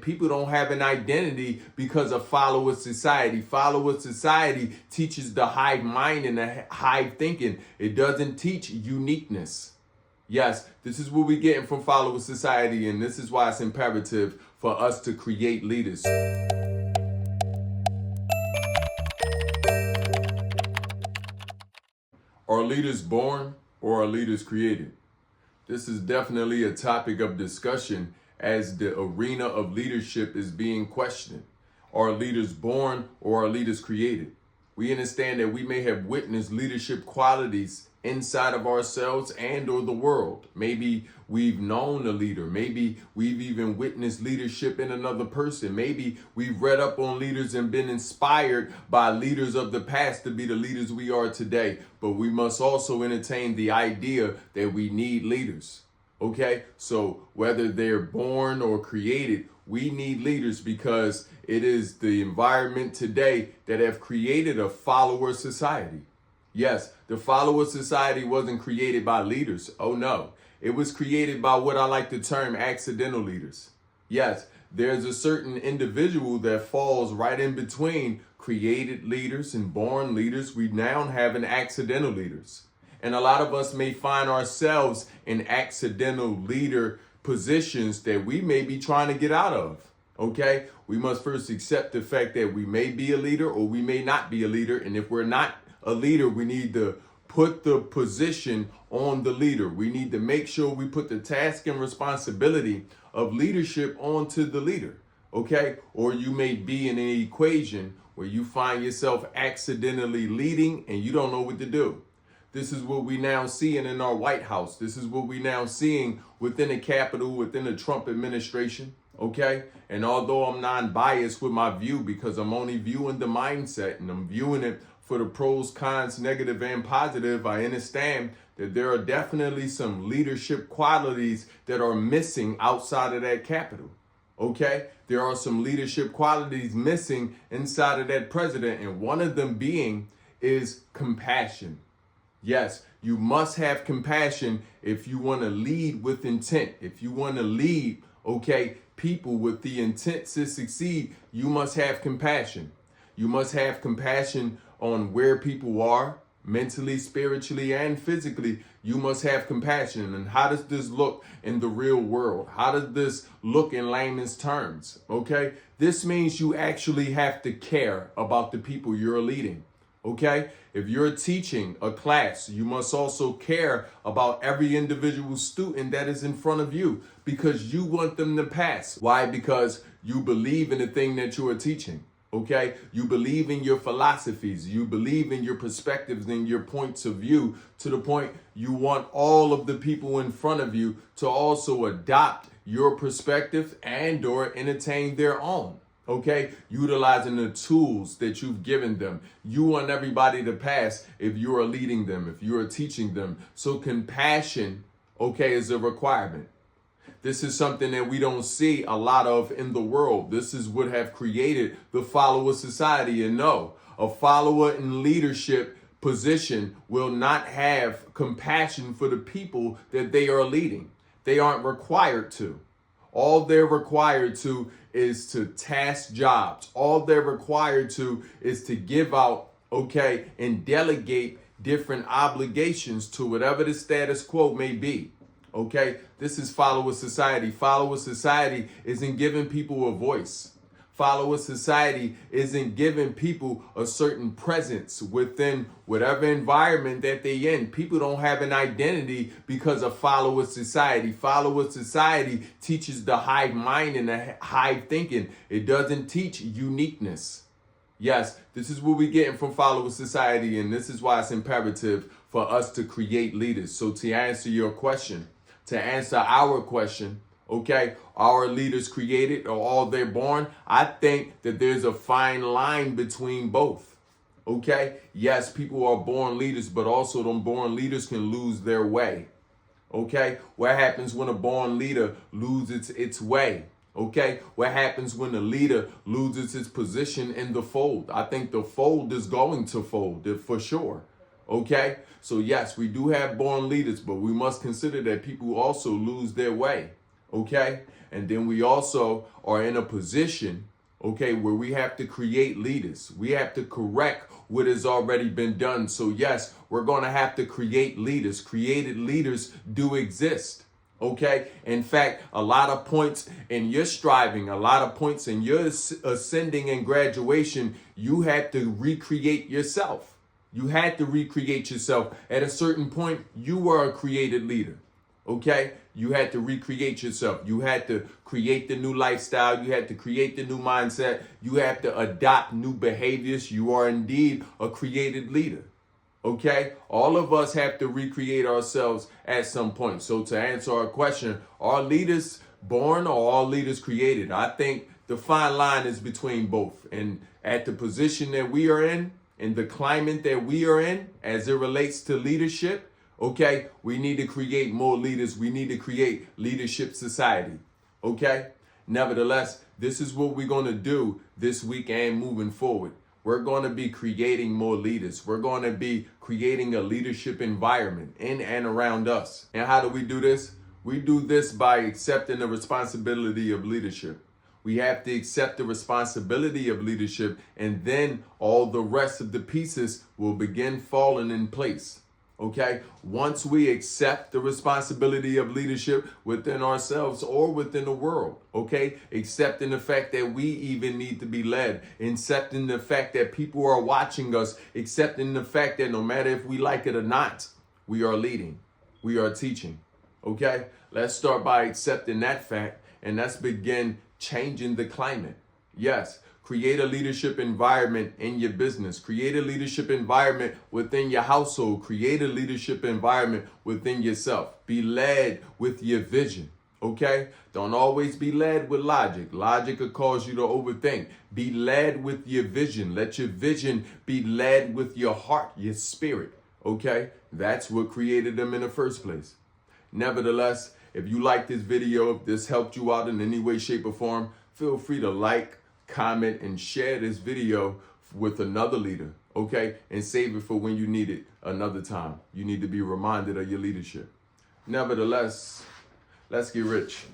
People don't have an identity because of follower society. Follower society teaches the hive mind and the hive thinking. It doesn't teach uniqueness. Yes, this is what we're getting from follower society, and this is why it's imperative for us to create leaders. Are leaders born or are leaders created? This is definitely a topic of discussion as the arena of leadership is being questioned. Are leaders born or are leaders created? We understand that we may have witnessed leadership qualities inside of ourselves and or the world. Maybe we've known a leader. Maybe we've even witnessed leadership in another person. Maybe we've read up on leaders and been inspired by leaders of the past to be the leaders we are today. But we must also entertain the idea that we need leaders. Okay, so whether they're born or created, we need leaders because it is the environment today that have created a follower society. Yes, the follower society wasn't created by leaders. Oh no, it was created by what I like to term accidental leaders. Yes, there's a certain individual that falls right in between created leaders and born leaders. We now have an accidental leaders. And a lot of us may find ourselves in accidental leader positions that we may be trying to get out of. Okay, we must first accept the fact that we may be a leader or we may not be a leader. And if we're not a leader, we need to put the position on the leader. We need to make sure we put the task and responsibility of leadership onto the leader. Okay, or you may be in an equation where you find yourself accidentally leading and you don't know what to do. This is what we now seeing in our White House. This is what we now seeing within the Capitol, within the Trump administration. Okay. And although I'm non-biased with my view because I'm only viewing the mindset and I'm viewing it for the pros, cons, negative and positive, I understand that there are definitely some leadership qualities that are missing outside of that Capitol. Okay. There are some leadership qualities missing inside of that president. And one of them being is compassion. Yes, you must have compassion if you want to lead with intent. If you want to lead, okay, people with the intent to succeed, you must have compassion. You must have compassion on where people are mentally, spiritually, and physically. You must have compassion. And how does this look in the real world? How does this look in layman's terms? Okay, this means you actually have to care about the people you're leading. Okay, if you're teaching a class, you must also care about every individual student that is in front of you because you want them to pass. Why? Because you believe in the thing that you are teaching. Okay, you believe in your philosophies, you believe in your perspectives and your points of view to the point you want all of the people in front of you to also adopt your perspective and or entertain their own. Okay, utilizing the tools that you've given them. You want everybody to pass if you are leading them, if you are teaching them. So compassion, okay, is a requirement. This is something that we don't see a lot of in the world. This is what have created the follower society. And no, a follower in leadership position will not have compassion for the people that they are leading. They aren't required to. All they're required to is to task jobs. All they're required to is to give out, okay, and delegate different obligations to whatever the status quo may be. Okay, this is follower society. Follower society isn't giving people a voice. Follower society isn't giving people a certain presence within whatever environment that they're in. People don't have an identity because of follower society. Follower society teaches the hive mind and the hive thinking. It doesn't teach uniqueness. Yes, this is what we're getting from follower society, and this is why it's imperative for us to create leaders. So to answer your question, to answer our question, okay, are leaders created or all they're born? I think that there's a fine line between both. Okay, yes, people are born leaders, but also them born leaders can lose their way. Okay, what happens when a born leader loses its way? Okay, what happens when the leader loses its position in the fold? I think the fold is going to fold for sure. Okay, so yes, we do have born leaders, but we must consider that people also lose their way. okay? And then we also are in a position, okay, where we have to create leaders. We have to correct what has already been done. So yes, we're going to have to create leaders. Created leaders do exist. Okay. In fact, a lot of points in your striving, a lot of points in your ascending and graduation, you had to recreate yourself. You had to recreate yourself. At a certain point, you were a created leader. Okay. You had to recreate yourself. You had to create the new lifestyle. You had to create the new mindset. You have to adopt new behaviors. You are indeed a created leader. Okay, all of us have to recreate ourselves at some point. So to answer our question, are leaders born or are leaders created? I think the fine line is between both. And at the position that we are in the climate that we are in, as it relates to leadership, okay, we need to create more leaders. We need to create leadership society. Okay, nevertheless, this is what we're going to do this week and moving forward. We're going to be creating more leaders. We're going to be creating a leadership environment in and around us. And how do we do this? We do this by accepting the responsibility of leadership. We have to accept the responsibility of leadership, and then all the rest of the pieces will begin falling in place. Okay, once we accept the responsibility of leadership within ourselves or within the world, okay, accepting the fact that we even need to be led, accepting the fact that people are watching us, accepting the fact that no matter if we like it or not, we are leading, we are teaching. Okay, let's start by accepting that fact, and let's begin changing the climate. Yes. Create a leadership environment in your business. Create a leadership environment within your household. Create a leadership environment within yourself. Be led with your vision, okay? Don't always be led with logic. Logic will cause you to overthink. Be led with your vision. Let your vision be led with your heart, your spirit, okay? That's what created them in the first place. Nevertheless, if you like this video, if this helped you out in any way, shape, or form, feel free to like, comment, and share this video with another leader, okay? And save it for when you need it another time. You need to be reminded of your leadership. Nevertheless, let's get rich.